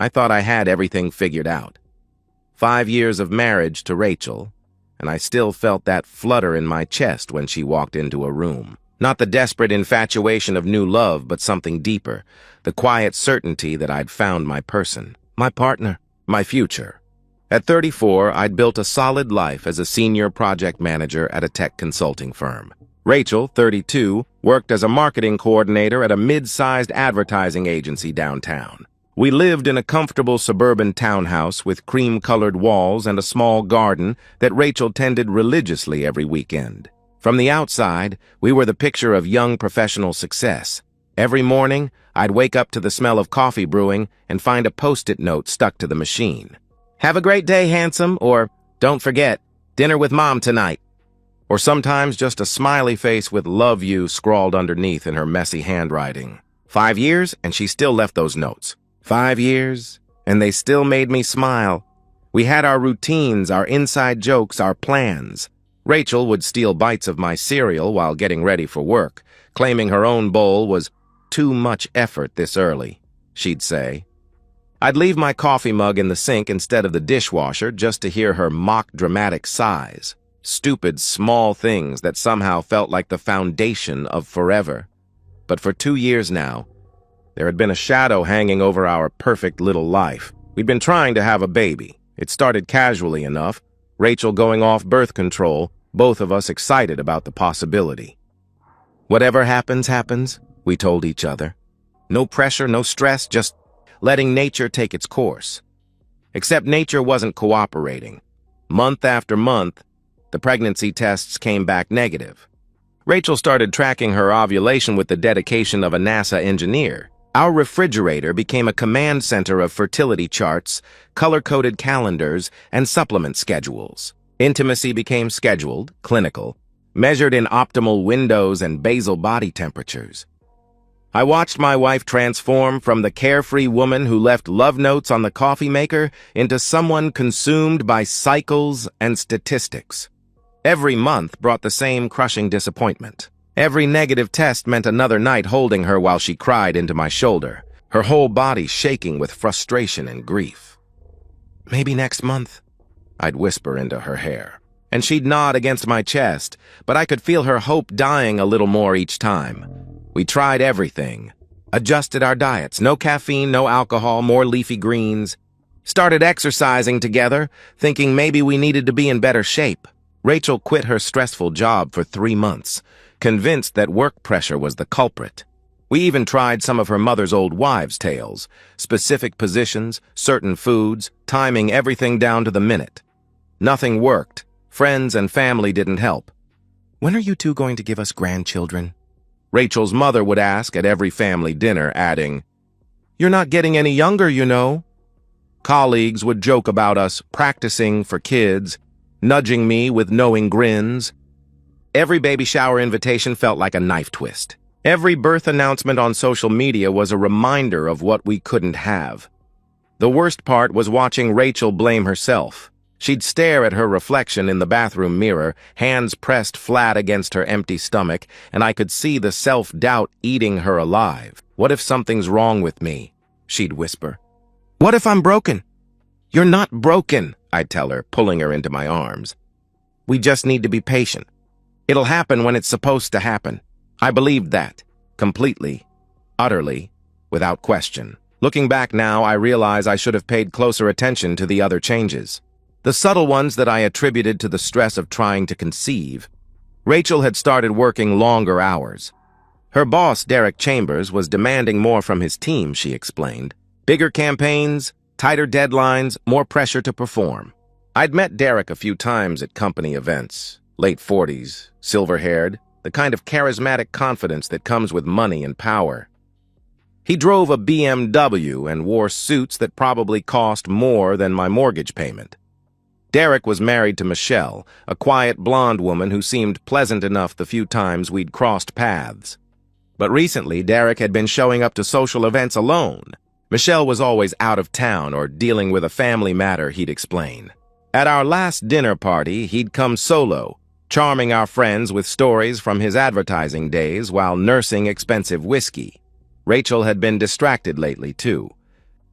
I thought I had everything figured out. 5 years of marriage to Rachel, and I still felt that flutter in my chest when she walked into a room. Not the desperate infatuation of new love, but something deeper, the quiet certainty that I'd found my person, my partner, my future. At 34, I'd built a solid life as a senior project manager at a tech consulting firm. Rachel, 32, worked as a marketing coordinator at a mid-sized advertising agency downtown. We lived in a comfortable suburban townhouse with cream-colored walls and a small garden that Rachel tended religiously every weekend. From the outside, we were the picture of young professional success. Every morning, I'd wake up to the smell of coffee brewing and find a Post-it note stuck to the machine. "Have a great day, handsome," or "Don't forget, dinner with Mom tonight." Or sometimes just a smiley face with "Love you" scrawled underneath in her messy handwriting. 5 years, and she still left those notes. 5 years, and they still made me smile. We had our routines, our inside jokes, our plans. Rachel would steal bites of my cereal while getting ready for work, claiming her own bowl was too much effort this early, she'd say. I'd leave my coffee mug in the sink instead of the dishwasher just to hear her mock dramatic sighs. Stupid, small things that somehow felt like the foundation of forever. But for 2 years now, there had been a shadow hanging over our perfect little life. We'd been trying to have a baby. It started casually enough, Rachel going off birth control, both of us excited about the possibility. Whatever happens, happens, we told each other. No pressure, no stress, just letting nature take its course. Except nature wasn't cooperating. Month after month, the pregnancy tests came back negative. Rachel started tracking her ovulation with the dedication of a NASA engineer. Our refrigerator became a command center of fertility charts, color-coded calendars, and supplement schedules. Intimacy became scheduled, clinical, measured in optimal windows and basal body temperatures. I watched my wife transform from the carefree woman who left love notes on the coffee maker into someone consumed by cycles and statistics. Every month brought the same crushing disappointment. Every negative test meant another night holding her while she cried into my shoulder, her whole body shaking with frustration and grief. "Maybe next month," I'd whisper into her hair, and she'd nod against my chest, but I could feel her hope dying a little more each time. We tried everything. Adjusted our diets, no caffeine, no alcohol, more leafy greens. Started exercising together, thinking maybe we needed to be in better shape. Rachel quit her stressful job for 3 months, convinced that work pressure was the culprit. We even tried some of her mother's old wives' tales, specific positions, certain foods, timing everything down to the minute. Nothing worked. Friends and family didn't help. "When are you two going to give us grandchildren?" Rachel's mother would ask at every family dinner, adding, "You're not getting any younger, you know." Colleagues would joke about us practicing for kids, nudging me with knowing grins. Every baby shower invitation felt like a knife twist. Every birth announcement on social media was a reminder of what we couldn't have. The worst part was watching Rachel blame herself. She'd stare at her reflection in the bathroom mirror, hands pressed flat against her empty stomach, and I could see the self-doubt eating her alive. "What if something's wrong with me?" she'd whisper. "What if I'm broken?" "You're not broken," I'd tell her, pulling her into my arms. "We just need to be patient. It'll happen when it's supposed to happen." I believed that, completely, utterly, without question. Looking back now, I realize I should have paid closer attention to the other changes. The subtle ones that I attributed to the stress of trying to conceive. Rachel had started working longer hours. Her boss, Derek Chambers, was demanding more from his team, she explained. Bigger campaigns, tighter deadlines, more pressure to perform. I'd met Derek a few times at company events. Late 40s, silver-haired, the kind of charismatic confidence that comes with money and power. He drove a BMW and wore suits that probably cost more than my mortgage payment. Derek was married to Michelle, a quiet blonde woman who seemed pleasant enough the few times we'd crossed paths. But recently, Derek had been showing up to social events alone. Michelle was always out of town or dealing with a family matter, he'd explain. At our last dinner party, he'd come solo, charming our friends with stories from his advertising days while nursing expensive whiskey. Rachel had been distracted lately, too.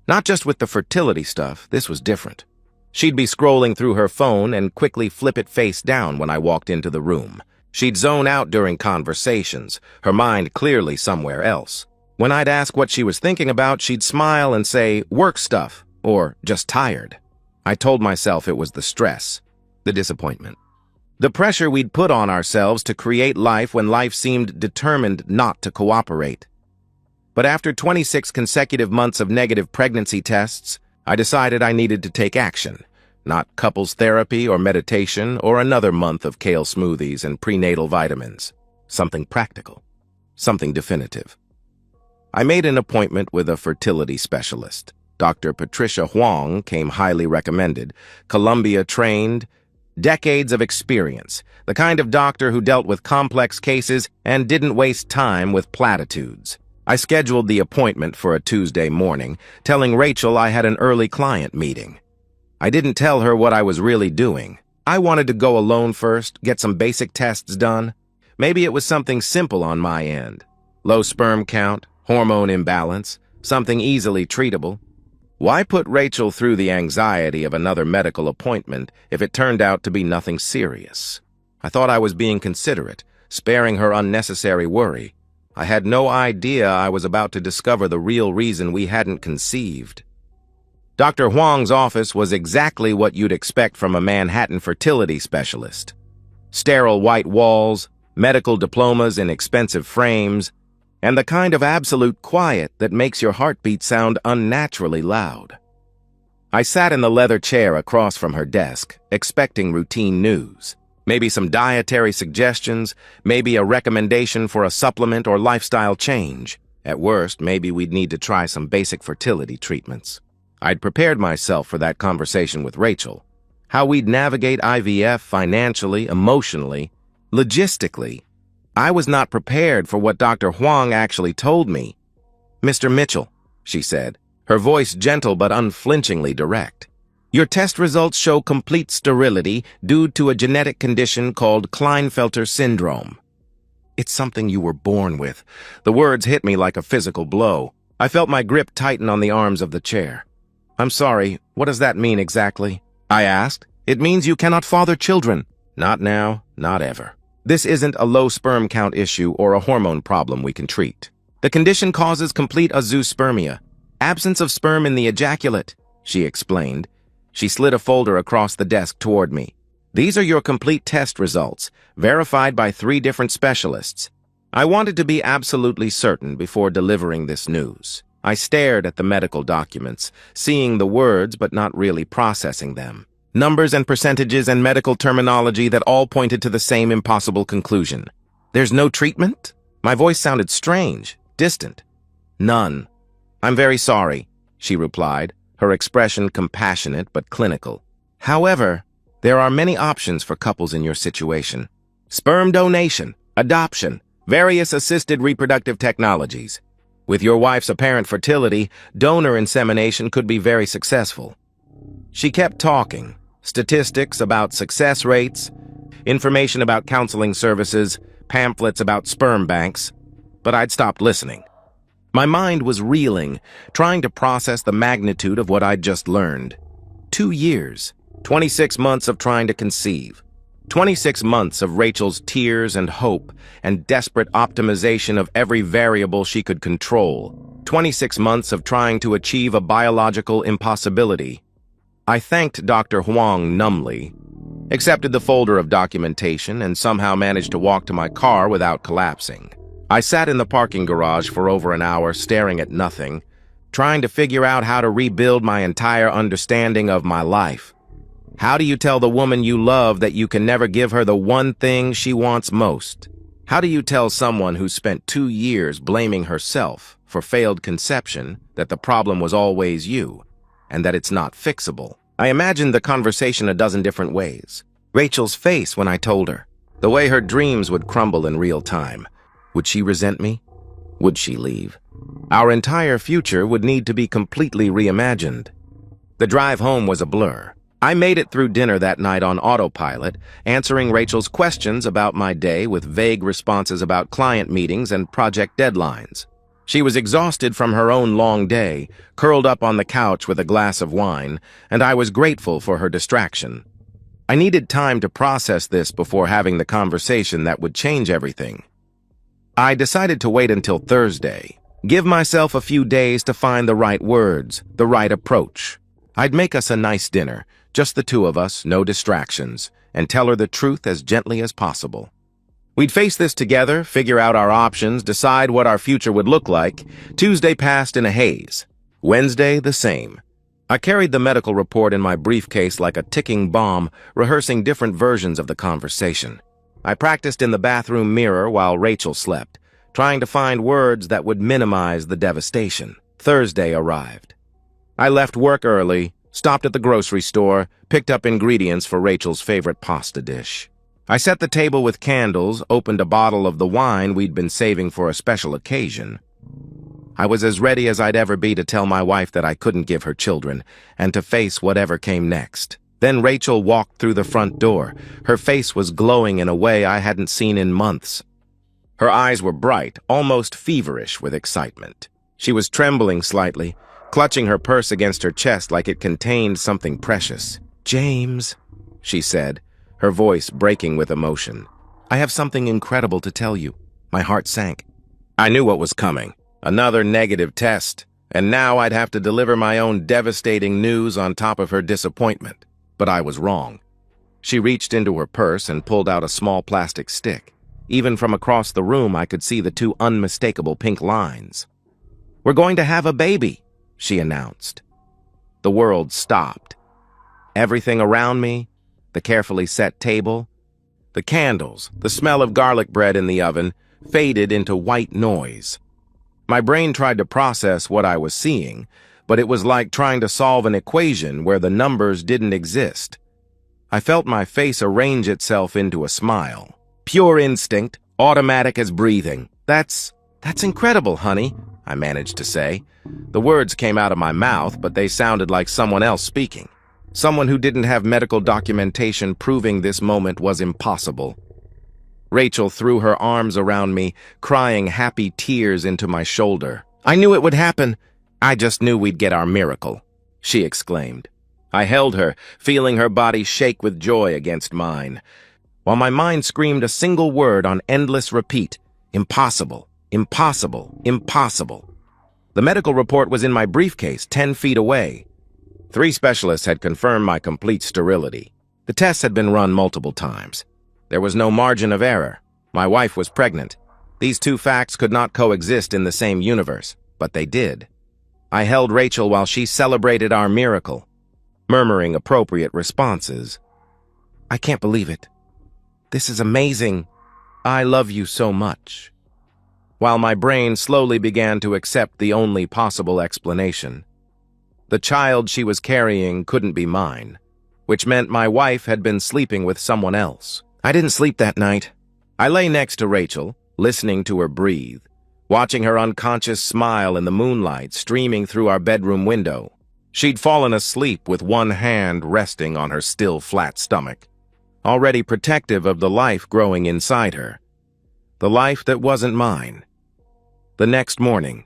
Not just with the fertility stuff, this was different. She'd be scrolling through her phone and quickly flip it face down when I walked into the room. She'd zone out during conversations, her mind clearly somewhere else. When I'd ask what she was thinking about, she'd smile and say, work stuff, or just tired. I told myself it was the stress, the disappointment. The pressure we'd put on ourselves to create life when life seemed determined not to cooperate. But after 26 consecutive months of negative pregnancy tests, I decided I needed to take action. Not couples therapy or meditation or another month of kale smoothies and prenatal vitamins. Something practical. Something definitive. I made an appointment with a fertility specialist. Dr. Patricia Huang came highly recommended, Columbia-trained, decades of experience, the kind of doctor who dealt with complex cases and didn't waste time with platitudes. I scheduled the appointment for a Tuesday morning, telling Rachel I had an early client meeting. I didn't tell her what I was really doing. I wanted to go alone first, get some basic tests done. Maybe it was something simple on my end. Low sperm count, hormone imbalance, something easily treatable. Why put Rachel through the anxiety of another medical appointment if it turned out to be nothing serious? I thought I was being considerate, sparing her unnecessary worry. I had no idea I was about to discover the real reason we hadn't conceived. Dr. Huang's office was exactly what you'd expect from a Manhattan fertility specialist. Sterile white walls, medical diplomas in expensive frames, and the kind of absolute quiet that makes your heartbeat sound unnaturally loud. I sat in the leather chair across from her desk, expecting routine news. Maybe some dietary suggestions, maybe a recommendation for a supplement or lifestyle change. At worst, maybe we'd need to try some basic fertility treatments. I'd prepared myself for that conversation with Rachel. How we'd navigate IVF financially, emotionally, logistically. I was not prepared for what Dr. Huang actually told me. "Mr. Mitchell," she said, her voice gentle but unflinchingly direct. "Your test results show complete sterility due to a genetic condition called Klinefelter syndrome. It's something you were born with." The words hit me like a physical blow. I felt my grip tighten on the arms of the chair. "I'm sorry, what does that mean exactly?" I asked. "It means you cannot father children." "Not now, not ever. This isn't a low sperm count issue or a hormone problem we can treat. The condition causes complete azoospermia, absence of sperm in the ejaculate," she explained. She slid a folder across the desk toward me. "These are your complete test results, verified by 3 different specialists." I wanted to be absolutely certain before delivering this news. I stared at the medical documents, seeing the words but not really processing them. Numbers and percentages and medical terminology that all pointed to the same impossible conclusion. "There's no treatment?" My voice sounded strange, distant. "None. I'm very sorry," she replied, her expression compassionate but clinical. "However, there are many options for couples in your situation. Sperm donation, adoption, various assisted reproductive technologies. With your wife's apparent fertility, donor insemination could be very successful." She kept talking, statistics about success rates, information about counseling services, pamphlets about sperm banks, but I'd stopped listening. My mind was reeling, trying to process the magnitude of what I'd just learned. 2 years, 26 months of trying to conceive. 26 months of Rachel's tears and hope and desperate optimization of every variable she could control. 26 months of trying to achieve a biological impossibility. I thanked Dr. Huang numbly, accepted the folder of documentation, and somehow managed to walk to my car without collapsing. I sat in the parking garage for over an hour staring at nothing, trying to figure out how to rebuild my entire understanding of my life. How do you tell the woman you love that you can never give her the one thing she wants most? How do you tell someone who spent 2 years blaming herself for failed conception that the problem was always you, and that it's not fixable? I imagined the conversation a dozen different ways. Rachel's face when I told her, the way her dreams would crumble in real time. Would she resent me? Would she leave? Our entire future would need to be completely reimagined. The drive home was a blur. I made it through dinner that night on autopilot, answering Rachel's questions about my day with vague responses about client meetings and project deadlines. She was exhausted from her own long day, curled up on the couch with a glass of wine, and I was grateful for her distraction. I needed time to process this before having the conversation that would change everything. I decided to wait until Thursday, give myself a few days to find the right words, the right approach. I'd make us a nice dinner, just the two of us, no distractions, and tell her the truth as gently as possible. We'd face this together, figure out our options, decide what our future would look like. Tuesday passed in a haze. Wednesday, the same. I carried the medical report in my briefcase like a ticking bomb, rehearsing different versions of the conversation. I practiced in the bathroom mirror while Rachel slept, trying to find words that would minimize the devastation. Thursday arrived. I left work early, stopped at the grocery store, picked up ingredients for Rachel's favorite pasta dish. I set the table with candles, opened a bottle of the wine we'd been saving for a special occasion. I was as ready as I'd ever be to tell my wife that I couldn't give her children, and to face whatever came next. Then Rachel walked through the front door. Her face was glowing in a way I hadn't seen in months. Her eyes were bright, almost feverish with excitement. She was trembling slightly, clutching her purse against her chest like it contained something precious. "James," she said, her voice breaking with emotion. "I have something incredible to tell you." My heart sank. I knew what was coming. Another negative test, and now I'd have to deliver my own devastating news on top of her disappointment. But I was wrong. She reached into her purse and pulled out a small plastic stick. Even from across the room, I could see the two unmistakable pink lines. "We're going to have a baby," she announced. The world stopped. Everything around me, the carefully set table, the candles, the smell of garlic bread in the oven, faded into white noise. My brain tried to process what I was seeing, but it was like trying to solve an equation where the numbers didn't exist. I felt my face arrange itself into a smile. Pure instinct, automatic as breathing. That's incredible, honey," I managed to say. The words came out of my mouth, but they sounded like someone else speaking. Someone who didn't have medical documentation proving this moment was impossible. Rachel threw her arms around me, crying happy tears into my shoulder. "I knew it would happen. I just knew we'd get our miracle," she exclaimed. I held her, feeling her body shake with joy against mine, while my mind screamed a single word on endless repeat: impossible, impossible, impossible. The medical report was in my briefcase, 10 feet away. 3 specialists had confirmed my complete sterility. The tests had been run multiple times. There was no margin of error. My wife was pregnant. These two facts could not coexist in the same universe, but they did. I held Rachel while she celebrated our miracle, murmuring appropriate responses. "I can't believe it. This is amazing. I love you so much." While my brain slowly began to accept the only possible explanation. The child she was carrying couldn't be mine, which meant my wife had been sleeping with someone else. I didn't sleep that night. I lay next to Rachel, listening to her breathe, watching her unconscious smile in the moonlight streaming through our bedroom window. She'd fallen asleep with one hand resting on her still flat stomach, already protective of the life growing inside her. The life that wasn't mine. The next morning,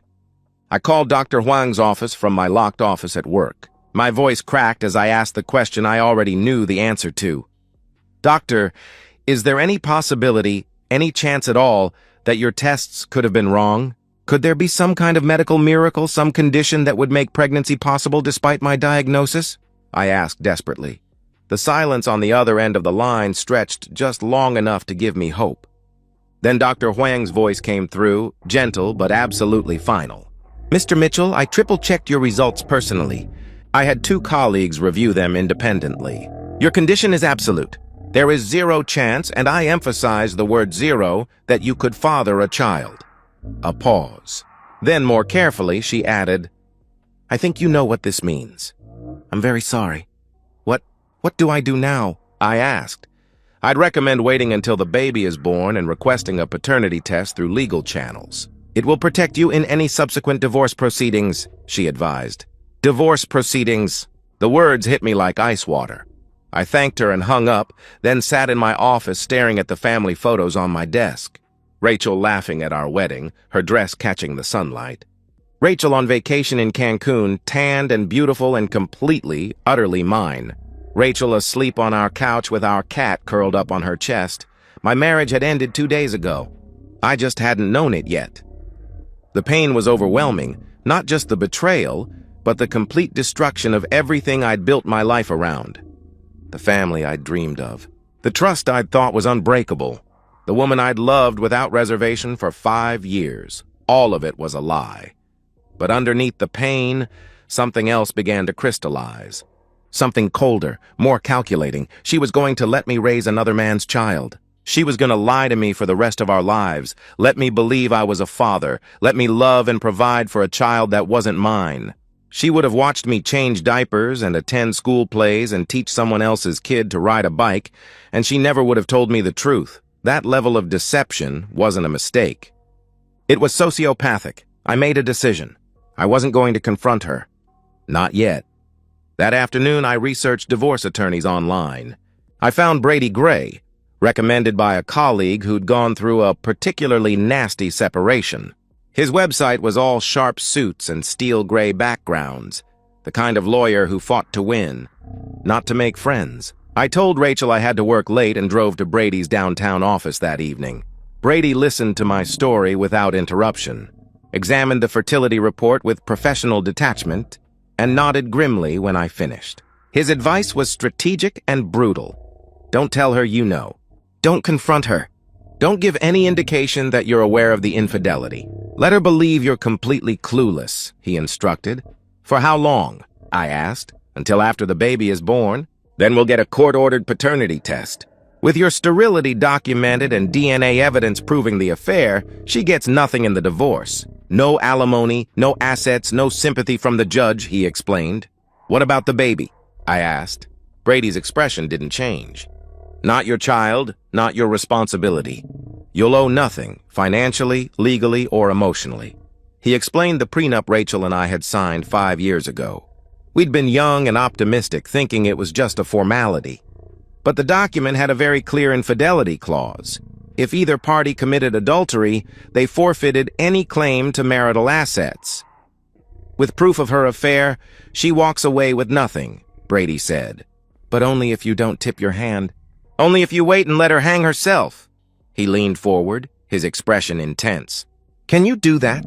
I called Dr. Huang's office from my locked office at work. My voice cracked as I asked the question I already knew the answer to. "Doctor, is there any possibility, any chance at all, that your tests could have been wrong? Could there be some kind of medical miracle, some condition that would make pregnancy possible despite my diagnosis?" I asked desperately. The silence on the other end of the line stretched just long enough to give me hope. Then Dr. Huang's voice came through, gentle but absolutely final. "Mr. Mitchell, I triple-checked your results personally. I had 2 colleagues review them independently. Your condition is absolute. There is 0 chance, and I emphasize the word 0, that you could father a child." A pause. Then, more carefully, she added, "I think you know what this means. I'm very sorry. What do I do now?" I asked. "I'd recommend waiting until the baby is born and requesting a paternity test through legal channels. It will protect you in any subsequent divorce proceedings," she advised. Divorce proceedings. The words hit me like ice water. I thanked her and hung up, then sat in my office staring at the family photos on my desk. Rachel laughing at our wedding, her dress catching the sunlight. Rachel on vacation in Cancun, tanned and beautiful and completely, utterly mine. Rachel asleep on our couch with our cat curled up on her chest. My marriage had ended 2 days ago. I just hadn't known it yet. The pain was overwhelming, not just the betrayal, but the complete destruction of everything I'd built my life around. The family I'd dreamed of. The trust I'd thought was unbreakable. The woman I'd loved without reservation for 5 years. All of it was a lie. But underneath the pain, something else began to crystallize. Something colder, more calculating. She was going to let me raise another man's child. She was going to lie to me for the rest of our lives, let me believe I was a father, let me love and provide for a child that wasn't mine. She would have watched me change diapers and attend school plays and teach someone else's kid to ride a bike, and she never would have told me the truth. That level of deception wasn't a mistake. It was sociopathic. I made a decision. I wasn't going to confront her. Not yet. That afternoon, I researched divorce attorneys online. I found Brady Gray, recommended by a colleague who'd gone through a particularly nasty separation. His website was all sharp suits and steel gray backgrounds, the kind of lawyer who fought to win, not to make friends. I told Rachel I had to work late and drove to Brady's downtown office that evening. Brady listened to my story without interruption, examined the fertility report with professional detachment, and nodded grimly when I finished. His advice was strategic and brutal. Don't tell her you know. Don't confront her. Don't give any indication that you're aware of the infidelity. Let her believe you're completely clueless, he instructed. For how long? I asked. Until after the baby is born. Then we'll get a court-ordered paternity test. With your sterility documented and DNA evidence proving the affair, she gets nothing in the divorce. No alimony, no assets, no sympathy from the judge, he explained. What about the baby? I asked. Brady's expression didn't change. Not your child, not your responsibility. You'll owe nothing, financially, legally, or emotionally. He explained the prenup Rachel and I had signed 5 years ago. We'd been young and optimistic, thinking it was just a formality. But the document had a very clear infidelity clause. If either party committed adultery, they forfeited any claim to marital assets. With proof of her affair, she walks away with nothing, Brady said. But only if you don't tip your hand. Only if you wait and let her hang herself. He leaned forward, his expression intense. Can you do that?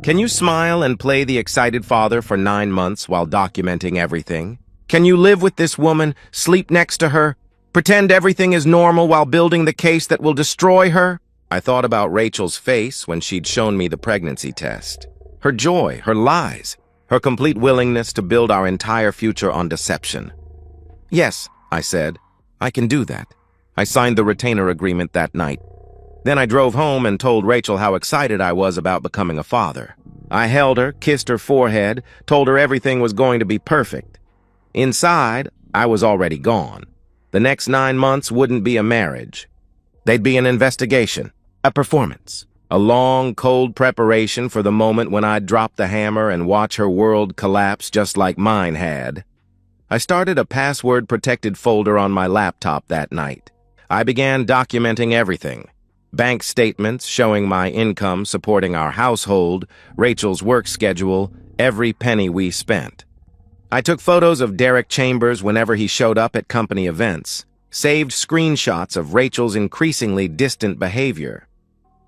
Can you smile and play the excited father for 9 months while documenting everything? Can you live with this woman, sleep next to her, pretend everything is normal while building the case that will destroy her? I thought about Rachel's face when she'd shown me the pregnancy test. Her joy, her lies, her complete willingness to build our entire future on deception. Yes, I said, I can do that. I signed the retainer agreement that night. Then I drove home and told Rachel how excited I was about becoming a father. I held her, kissed her forehead, told her everything was going to be perfect. Inside, I was already gone. The next 9 months wouldn't be a marriage. They'd be an investigation, a performance, a long, cold preparation for the moment when I'd drop the hammer and watch her world collapse just like mine had. I started a password-protected folder on my laptop that night. I began documenting everything. Bank statements showing my income supporting our household, Rachel's work schedule, every penny we spent. I took photos of Derek Chambers whenever he showed up at company events, saved screenshots of Rachel's increasingly distant behavior.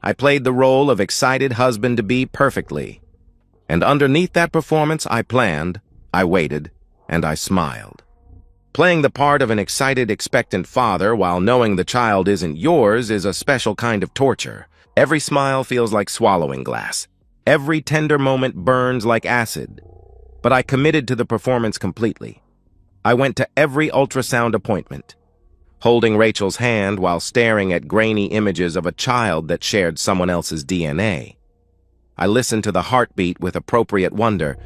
I played the role of excited husband-to-be perfectly. And underneath that performance, I planned, I waited, and I smiled. Playing the part of an excited, expectant father while knowing the child isn't yours is a special kind of torture. Every smile feels like swallowing glass. Every tender moment burns like acid. But I committed to the performance completely. I went to every ultrasound appointment, holding Rachel's hand while staring at grainy images of a child that shared someone else's DNA. I listened to the heartbeat with appropriate wonder,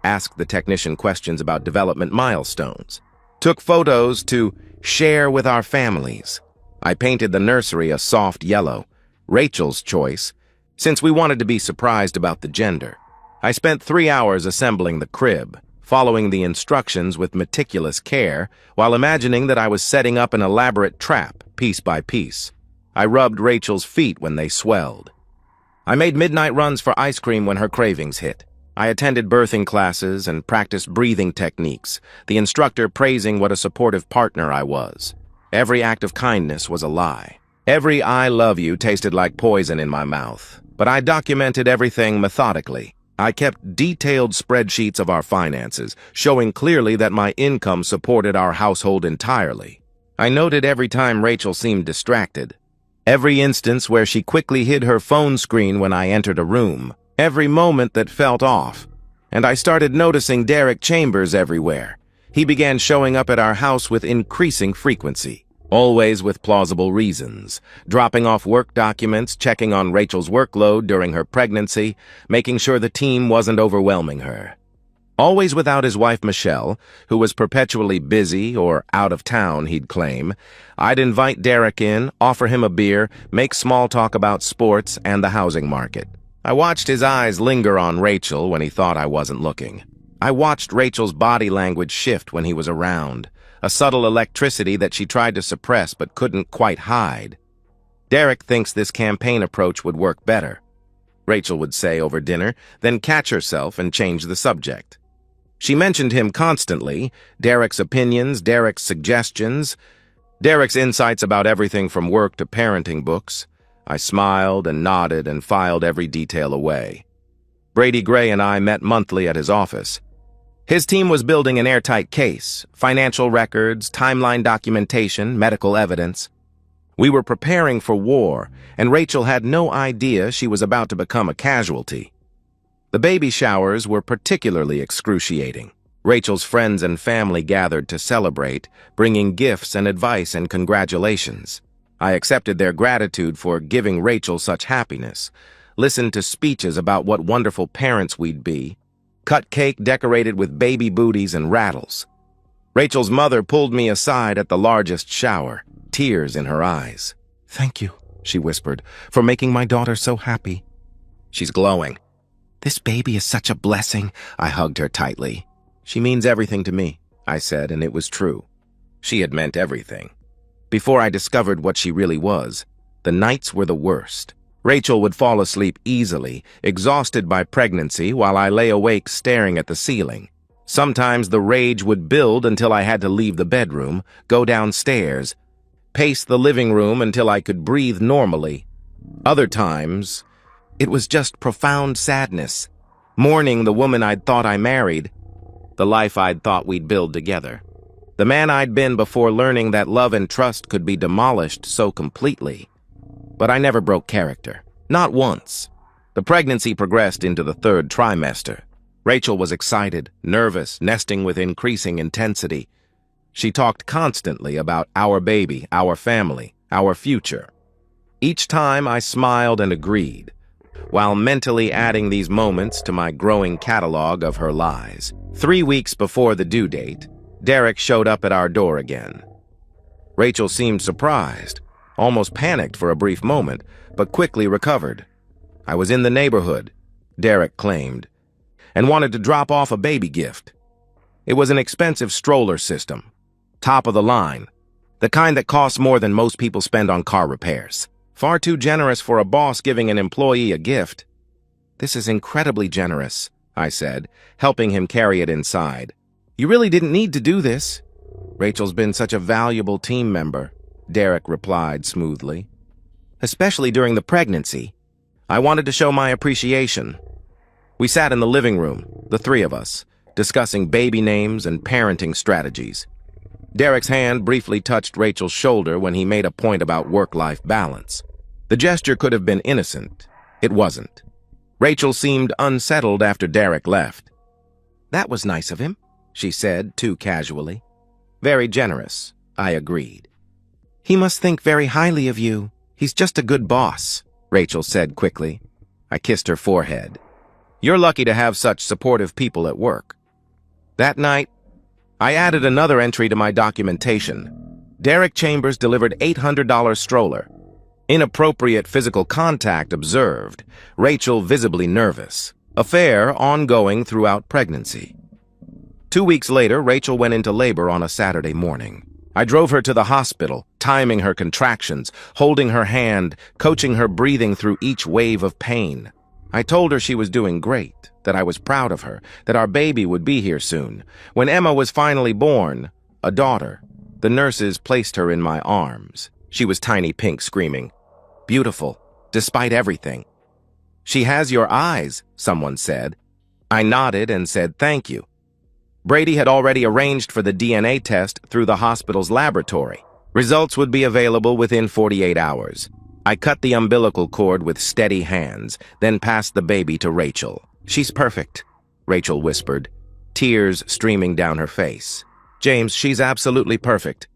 asked the technician questions about development milestones, took photos to share with our families. I painted the nursery a soft yellow, Rachel's choice, since we wanted to be surprised about the gender. I spent 3 hours assembling the crib, following the instructions with meticulous care, while imagining that I was setting up an elaborate trap, piece by piece. I rubbed Rachel's feet when they swelled. I made midnight runs for ice cream when her cravings hit. I attended birthing classes and practiced breathing techniques, the instructor praising what a supportive partner I was. Every act of kindness was a lie. Every "I love you" tasted like poison in my mouth, but I documented everything methodically. I kept detailed spreadsheets of our finances, showing clearly that my income supported our household entirely. I noted every time Rachel seemed distracted, every instance where she quickly hid her phone screen when I entered a room, every moment that felt off. And I started noticing Derek Chambers everywhere. He began showing up at our house with increasing frequency, always with plausible reasons, dropping off work documents, checking on Rachel's workload during her pregnancy, making sure the team wasn't overwhelming her. Always without his wife Michelle, who was perpetually busy or out of town, he'd claim. I'd invite Derek in, offer him a beer, make small talk about sports and the housing market. I watched his eyes linger on Rachel when he thought I wasn't looking. I watched Rachel's body language shift when he was around, a subtle electricity that she tried to suppress but couldn't quite hide. Derek thinks this campaign approach would work better, Rachel would say over dinner, then catch herself and change the subject. She mentioned him constantly, Derek's opinions, Derek's suggestions, Derek's insights about everything from work to parenting books. I smiled and nodded and filed every detail away. Brady Gray and I met monthly at his office. His team was building an airtight case, financial records, timeline documentation, medical evidence. We were preparing for war, and Rachel had no idea she was about to become a casualty. The baby showers were particularly excruciating. Rachel's friends and family gathered to celebrate, bringing gifts and advice and congratulations. I accepted their gratitude for giving Rachel such happiness, listened to speeches about what wonderful parents we'd be, cut cake decorated with baby booties and rattles. Rachel's mother pulled me aside at the largest shower, tears in her eyes. "Thank you," she whispered, "for making my daughter so happy." She's glowing. "This baby is such a blessing," I hugged her tightly. "She means everything to me," I said, and it was true. She had meant everything. Before I discovered what she really was, the nights were the worst. Rachel would fall asleep easily, exhausted by pregnancy, while I lay awake staring at the ceiling. Sometimes the rage would build until I had to leave the bedroom, go downstairs, pace the living room until I could breathe normally. Other times, it was just profound sadness, mourning the woman I'd thought I married, the life I'd thought we'd build together, the man I'd been before learning that love and trust could be demolished so completely. But I never broke character. Not once. The pregnancy progressed into the third trimester. Rachel was excited, nervous, nesting with increasing intensity. She talked constantly about our baby, our family, our future. Each time I smiled and agreed, while mentally adding these moments to my growing catalog of her lies. 3 weeks before the due date, Derek showed up at our door again. Rachel seemed surprised, almost panicked for a brief moment, but quickly recovered. I was in the neighborhood, Derek claimed, and wanted to drop off a baby gift. It was an expensive stroller system, top of the line, the kind that costs more than most people spend on car repairs. Far too generous for a boss giving an employee a gift. "This is incredibly generous," I said, helping him carry it inside. "You really didn't need to do this." "Rachel's been such a valuable team member," Derek replied smoothly. "Especially during the pregnancy. I wanted to show my appreciation." We sat in the living room, the three of us, discussing baby names and parenting strategies. Derek's hand briefly touched Rachel's shoulder when he made a point about work-life balance. The gesture could have been innocent. It wasn't. Rachel seemed unsettled after Derek left. "That was nice of him," she said, too casually. "Very generous," I agreed. "He must think very highly of you. He's just a good boss," Rachel said quickly. I kissed her forehead. "You're lucky to have such supportive people at work." That night, I added another entry to my documentation. Derek Chambers delivered $800 stroller. Inappropriate physical contact observed. Rachel visibly nervous. Affair ongoing throughout pregnancy. 2 weeks later, Rachel went into labor on a Saturday morning. I drove her to the hospital, timing her contractions, holding her hand, coaching her breathing through each wave of pain. I told her she was doing great, that I was proud of her, that our baby would be here soon. When Emma was finally born, a daughter, the nurses placed her in my arms. She was tiny pink, screaming, "Beautiful, despite everything." "She has your eyes," someone said. I nodded and said thank you. Brady had already arranged for the DNA test through the hospital's laboratory. Results would be available within 48 hours. I cut the umbilical cord with steady hands, then passed the baby to Rachel. "She's perfect," Rachel whispered, tears streaming down her face. "James, she's absolutely perfect."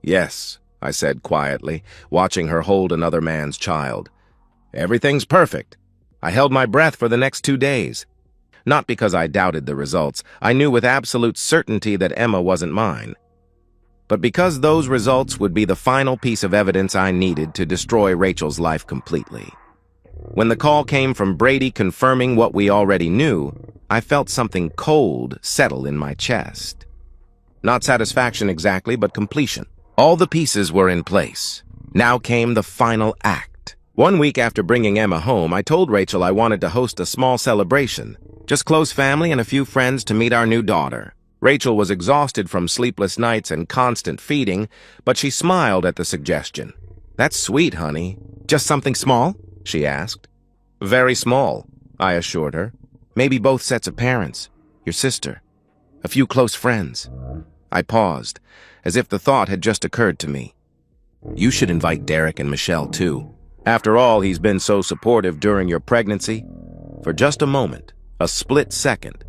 "Yes," I said quietly, watching her hold another man's child. "Everything's perfect." I held my breath for the next 2 days. Not because I doubted the results. I knew with absolute certainty that Emma wasn't mine. But because those results would be the final piece of evidence I needed to destroy Rachel's life completely. When the call came from Brady confirming what we already knew, I felt something cold settle in my chest. Not satisfaction exactly, but completion. All the pieces were in place. Now came the final act. 1 week after bringing Emma home, I told Rachel I wanted to host a small celebration. Just close family and a few friends to meet our new daughter. Rachel was exhausted from sleepless nights and constant feeding, but she smiled at the suggestion. "That's sweet, honey. Just something small?" she asked. "Very small," I assured her. "Maybe both sets of parents, your sister, a few close friends." I paused, as if the thought had just occurred to me. "You should invite Derek and Michelle, too. After all, he's been so supportive during your pregnancy." For just a moment, a split second,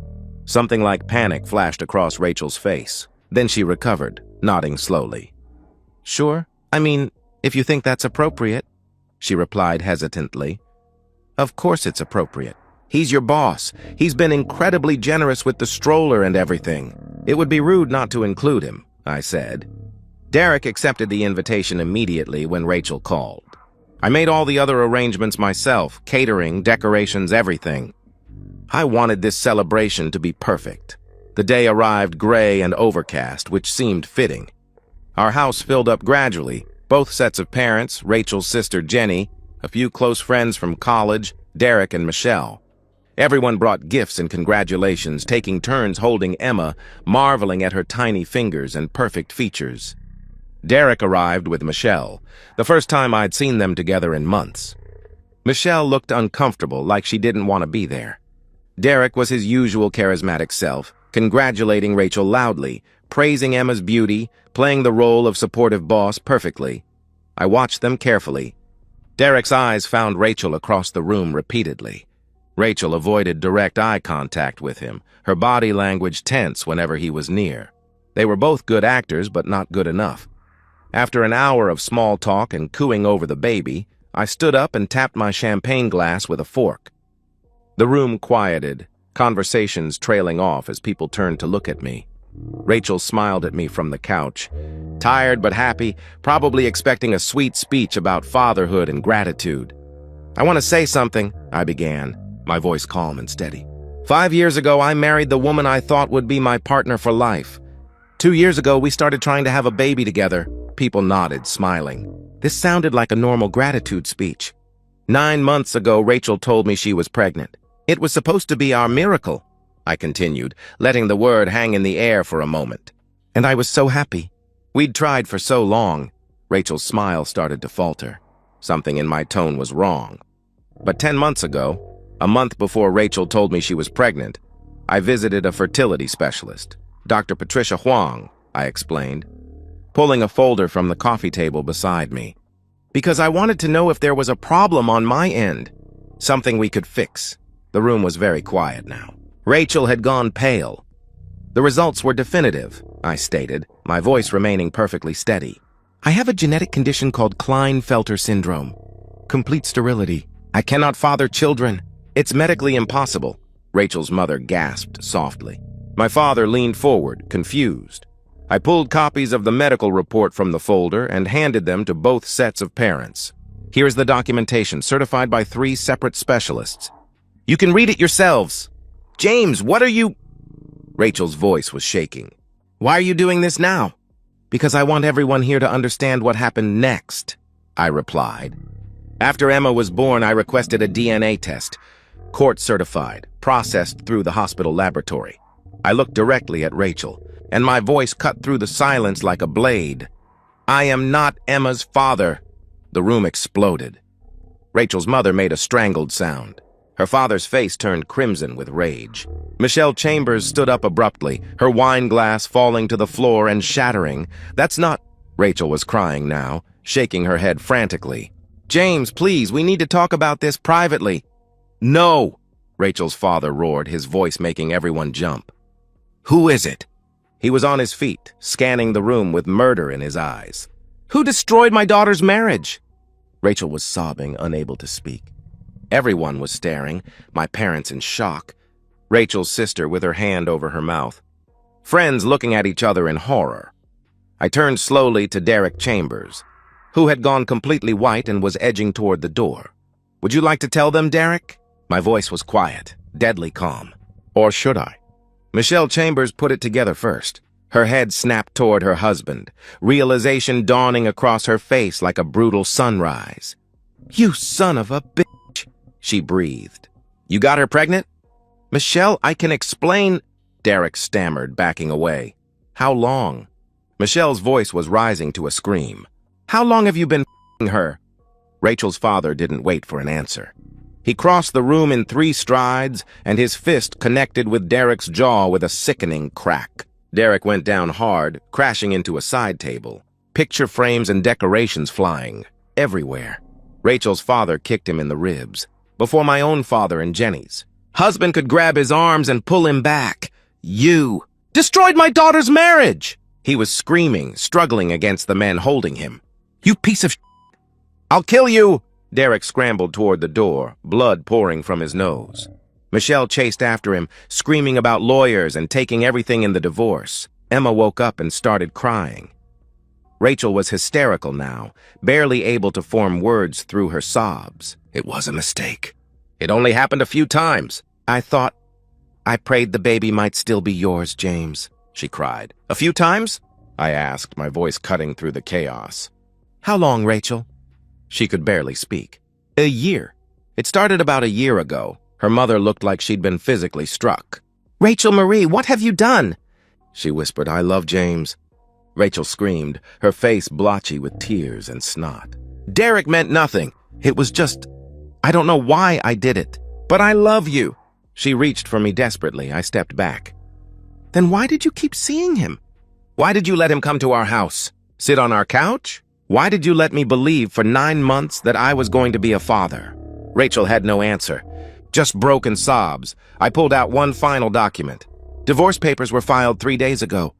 something like panic flashed across Rachel's face. Then she recovered, nodding slowly. "Sure, I mean, if you think that's appropriate," she replied hesitantly. "Of course it's appropriate. He's your boss. He's been incredibly generous with the stroller and everything. It would be rude not to include him," I said. Derek accepted the invitation immediately when Rachel called. I made all the other arrangements myself, catering, decorations, everything. I wanted this celebration to be perfect. The day arrived gray and overcast, which seemed fitting. Our house filled up gradually, both sets of parents, Rachel's sister Jenny, a few close friends from college, Derek and Michelle. Everyone brought gifts and congratulations, taking turns holding Emma, marveling at her tiny fingers and perfect features. Derek arrived with Michelle, the first time I'd seen them together in months. Michelle looked uncomfortable, like she didn't want to be there. Derek was his usual charismatic self, congratulating Rachel loudly, praising Emma's beauty, playing the role of supportive boss perfectly. I watched them carefully. Derek's eyes found Rachel across the room repeatedly. Rachel avoided direct eye contact with him, her body language tense whenever he was near. They were both good actors, but not good enough. After an hour of small talk and cooing over the baby, I stood up and tapped my champagne glass with a fork. The room quieted, conversations trailing off as people turned to look at me. Rachel smiled at me from the couch, tired but happy, probably expecting a sweet speech about fatherhood and gratitude. "I want to say something," I began, my voice calm and steady. 5 years ago, I married the woman I thought would be my partner for life. 2 years ago, we started trying to have a baby together. People nodded, smiling. This sounded like a normal gratitude speech. 9 months ago, Rachel told me she was pregnant. It was supposed to be our miracle, I continued, letting the word hang in the air for a moment. And I was so happy. We'd tried for so long. Rachel's smile started to falter. Something in my tone was wrong. But 10 months ago, a month before Rachel told me she was pregnant, I visited a fertility specialist. Dr. Patricia Huang, I explained, pulling a folder from the coffee table beside me. Because I wanted to know if there was a problem on my end, something we could fix. The room was very quiet now. Rachel had gone pale. The results were definitive, I stated, my voice remaining perfectly steady. I have a genetic condition called Klinefelter syndrome. Complete sterility. I cannot father children. It's medically impossible, Rachel's mother gasped softly. My father leaned forward, confused. I pulled copies of the medical report from the folder and handed them to both sets of parents. Here's the documentation, certified by 3 separate specialists. You can read it yourselves. James, what are you... Rachel's voice was shaking. Why are you doing this now? Because I want everyone here to understand what happened next, I replied. After Emma was born, I requested a DNA test, court-certified, processed through the hospital laboratory. I looked directly at Rachel, and my voice cut through the silence like a blade. I am not Emma's father. The room exploded. Rachel's mother made a strangled sound. Her father's face turned crimson with rage. Michelle Chambers stood up abruptly, her wine glass falling to the floor and shattering. That's not... Rachel was crying now, shaking her head frantically. James, please, we need to talk about this privately. No, Rachel's father roared, his voice making everyone jump. Who is it? He was on his feet, scanning the room with murder in his eyes. Who destroyed my daughter's marriage? Rachel was sobbing, unable to speak. Everyone was staring, my parents in shock. Rachel's sister with her hand over her mouth. Friends looking at each other in horror. I turned slowly to Derek Chambers, who had gone completely white and was edging toward the door. Would you like to tell them, Derek? My voice was quiet, deadly calm. Or should I? Michelle Chambers put it together first. Her head snapped toward her husband, realization dawning across her face like a brutal sunrise. You son of a bitch, she breathed. You got her pregnant? Michelle, I can explain, Derek stammered, backing away. How long? Michelle's voice was rising to a scream. How long have you been f***ing her? Rachel's father didn't wait for an answer. He crossed the room in 3 strides, and his fist connected with Derek's jaw with a sickening crack. Derek went down hard, crashing into a side table. Picture frames and decorations flying, everywhere. Rachel's father kicked him in the ribs, before my own father and Jenny's. Husband could grab his arms and pull him back. You destroyed my daughter's marriage! He was screaming, struggling against the men holding him. You piece of shit! I'll kill you! Derek scrambled toward the door, blood pouring from his nose. Michelle chased after him, screaming about lawyers and taking everything in the divorce. Emma woke up and started crying. Rachel was hysterical now, barely able to form words through her sobs. It was a mistake. It only happened a few times. I prayed the baby might still be yours, James, she cried. A few times? I asked, my voice cutting through the chaos. How long, Rachel? She could barely speak. A year. It started about a year ago. Her mother looked like she'd been physically struck. Rachel Marie, what have you done? She whispered, I love James. Rachel screamed, her face blotchy with tears and snot. Derek meant nothing. It was just, I don't know why I did it, but I love you. She reached for me desperately. I stepped back. Then why did you keep seeing him? Why did you let him come to our house? Sit on our couch? Why did you let me believe for 9 months that I was going to be a father? Rachel had no answer. Just broken sobs. I pulled out one final document. Divorce papers were filed 3 days ago.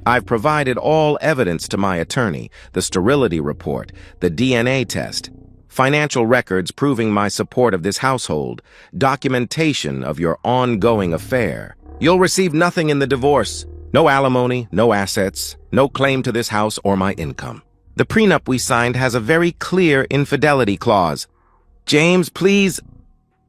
I've provided all evidence to my attorney, the sterility report, the DNA test, financial records proving my support of this household, documentation of your ongoing affair. You'll receive nothing in the divorce. No alimony, no assets, no claim to this house or my income. The prenup we signed has a very clear infidelity clause. James, please...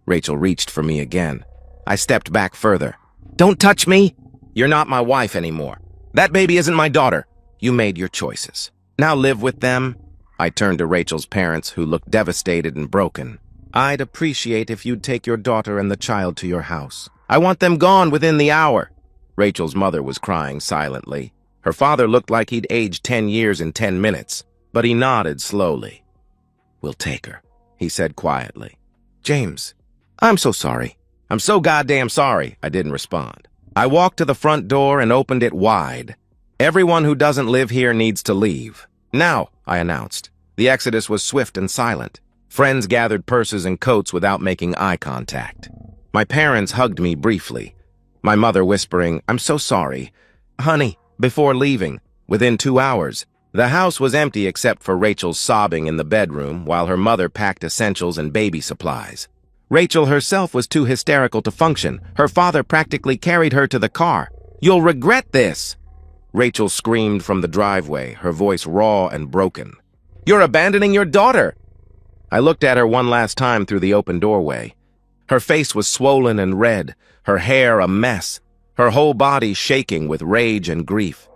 Rachel reached for me again. I stepped back further. Don't touch me! You're not my wife anymore. That baby isn't my daughter. You made your choices. Now live with them. I turned to Rachel's parents, who looked devastated and broken. I'd appreciate if you'd take your daughter and the child to your house. I want them gone within the hour. Rachel's mother was crying silently. Her father looked like he'd aged 10 years in 10 minutes, but he nodded slowly. We'll take her, he said quietly. James, I'm so sorry. I'm so goddamn sorry, I didn't respond. I walked to the front door and opened it wide. Everyone who doesn't live here needs to leave. Now, I announced. The exodus was swift and silent. Friends gathered purses and coats without making eye contact. My parents hugged me briefly, my mother whispering, I'm so sorry. Honey, before leaving, within 2 hours. The house was empty except for Rachel's sobbing in the bedroom while her mother packed essentials and baby supplies. Rachel herself was too hysterical to function. Her father practically carried her to the car. You'll regret this! Rachel screamed from the driveway, her voice raw and broken. You're abandoning your daughter! I looked at her one last time through the open doorway. Her face was swollen and red, her hair a mess, her whole body shaking with rage and grief.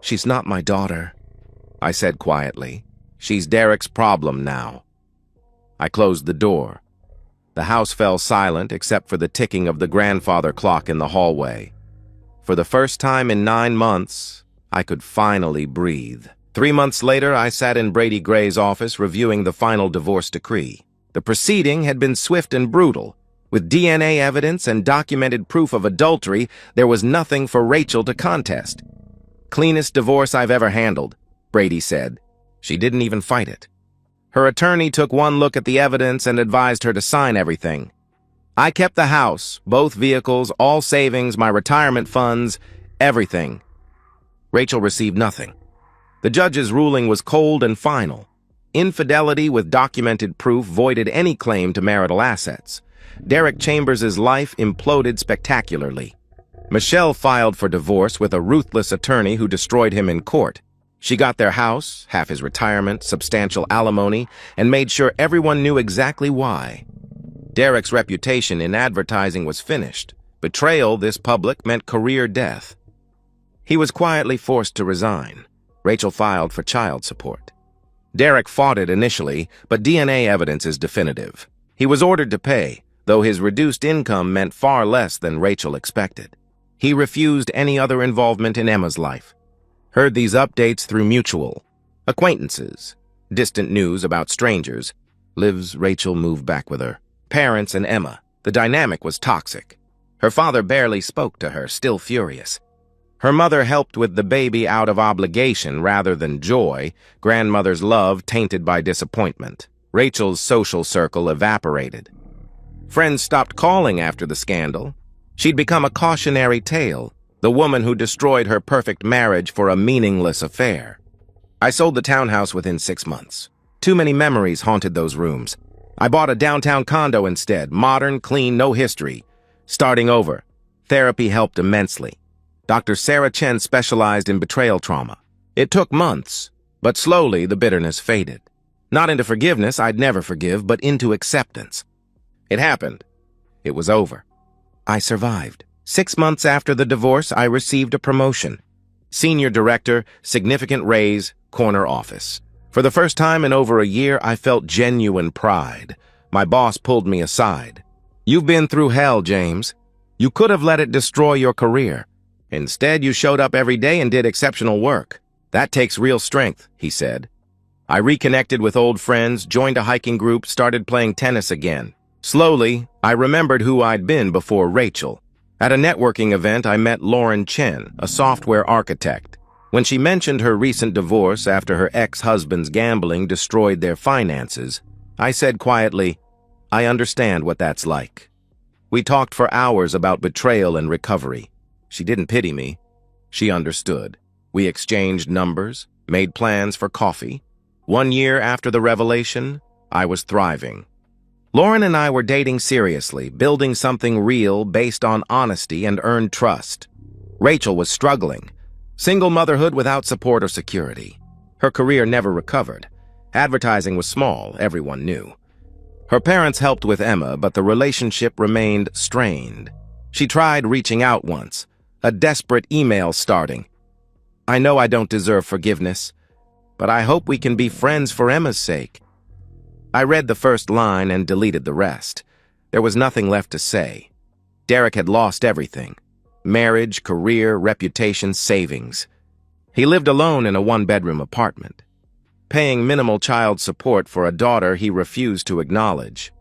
"She's not my daughter," I said quietly. "She's Derek's problem now." I closed the door. The house fell silent except for the ticking of the grandfather clock in the hallway. For the first time in 9 months, I could finally breathe. 3 months later, I sat in Brady Gray's office reviewing the final divorce decree. The proceeding had been swift and brutal. With DNA evidence and documented proof of adultery, there was nothing for Rachel to contest. "Cleanest divorce I've ever handled," Brady said. She didn't even fight it. Her attorney took one look at the evidence and advised her to sign everything. I kept the house, both vehicles, all savings, my retirement funds, everything. Rachel received nothing. The judge's ruling was cold and final. Infidelity with documented proof voided any claim to marital assets. Derek Chambers' life imploded spectacularly. Michelle filed for divorce with a ruthless attorney who destroyed him in court. She got their house, half his retirement, substantial alimony, and made sure everyone knew exactly why. Derek's reputation in advertising was finished. Betrayal this public meant career death. He was quietly forced to resign. Rachel filed for child support. Derek fought it initially, but DNA evidence is definitive. He was ordered to pay, though his reduced income meant far less than Rachel expected. He refused any other involvement in Emma's life. Heard these updates through mutual acquaintances, distant news about strangers. Liv's Rachel moved back with her parents and Emma. The dynamic was toxic. Her father barely spoke to her, still furious. Her mother helped with the baby out of obligation rather than joy, grandmother's love tainted by disappointment. Rachel's social circle evaporated. Friends stopped calling after the scandal. She'd become a cautionary tale, the woman who destroyed her perfect marriage for a meaningless affair. I sold the townhouse within 6 months. Too many memories haunted those rooms. I bought a downtown condo instead, modern, clean, no history. Starting over. Therapy helped immensely. Dr. Sarah Chen specialized in betrayal trauma. It took months, but slowly the bitterness faded. Not into forgiveness, I'd never forgive, but into acceptance. It happened. It was over. I survived. 6 months after the divorce, I received a promotion. Senior director, significant raise, corner office. For the first time in over a year, I felt genuine pride. My boss pulled me aside. "You've been through hell, James. You could have let it destroy your career. Instead, you showed up every day and did exceptional work. That takes real strength," he said. I reconnected with old friends, joined a hiking group, started playing tennis again. Slowly, I remembered who I'd been before Rachel. At a networking event, I met Lauren Chen, a software architect. When she mentioned her recent divorce after her ex-husband's gambling destroyed their finances, I said quietly, "I understand what that's like." We talked for hours about betrayal and recovery. She didn't pity me. She understood. We exchanged numbers, made plans for coffee. 1 year after the revelation, I was thriving. Lauren and I were dating seriously, building something real based on honesty and earned trust. Rachel was struggling. Single motherhood without support or security. Her career never recovered. Advertising was small, everyone knew. Her parents helped with Emma, but the relationship remained strained. She tried reaching out once, a desperate email starting. "I know I don't deserve forgiveness, but I hope we can be friends for Emma's sake." I read the first line and deleted the rest. There was nothing left to say. Derek had lost everything. Marriage, career, reputation, savings. He lived alone in a 1-bedroom apartment, paying minimal child support for a daughter he refused to acknowledge.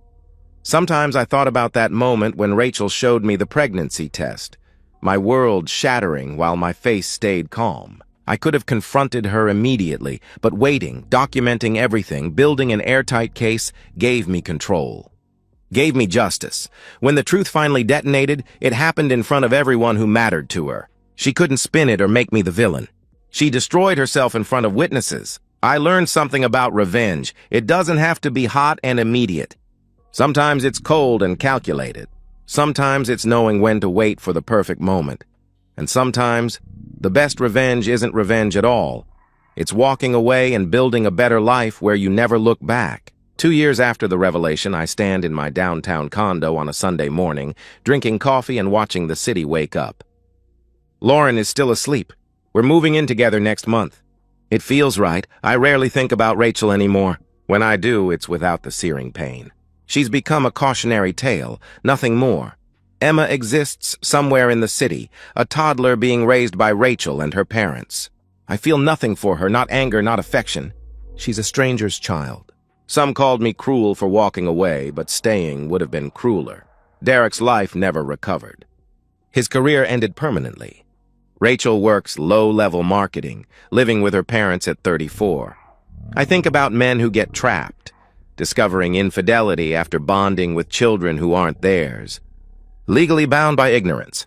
Sometimes I thought about that moment when Rachel showed me the pregnancy test, my world shattering while my face stayed calm. I could have confronted her immediately, but waiting, documenting everything, building an airtight case, gave me control. Gave me justice. When the truth finally detonated, it happened in front of everyone who mattered to her. She couldn't spin it or make me the villain. She destroyed herself in front of witnesses. I learned something about revenge. It doesn't have to be hot and immediate. Sometimes it's cold and calculated. Sometimes it's knowing when to wait for the perfect moment. And sometimes, the best revenge isn't revenge at all. It's walking away and building a better life where you never look back. 2 years after the revelation, I stand in my downtown condo on a Sunday morning, drinking coffee and watching the city wake up. Lauren is still asleep. We're moving in together next month. It feels right. I rarely think about Rachel anymore. When I do, it's without the searing pain. She's become a cautionary tale, nothing more. Emma exists somewhere in the city, a toddler being raised by Rachel and her parents. I feel nothing for her, not anger, not affection. She's a stranger's child. Some called me cruel for walking away, but staying would have been crueler. Derek's life never recovered. His career ended permanently. Rachel works low-level marketing, living with her parents at 34. I think about men who get trapped, discovering infidelity after bonding with children who aren't theirs. Legally bound by ignorance.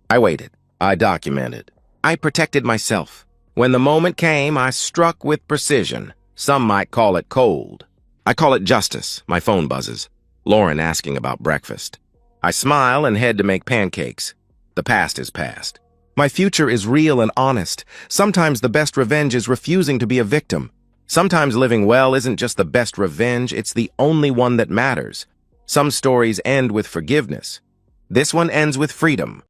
I waited. I documented. I protected myself. When the moment came, I struck with precision. Some might call it cold. I call it justice. My phone buzzes. Lauren asking about breakfast. I smile and head to make pancakes. The past is past. My future is real and honest. Sometimes the best revenge is refusing to be a victim. Sometimes living well isn't just the best revenge, it's the only one that matters. Some stories end with forgiveness. This one ends with freedom.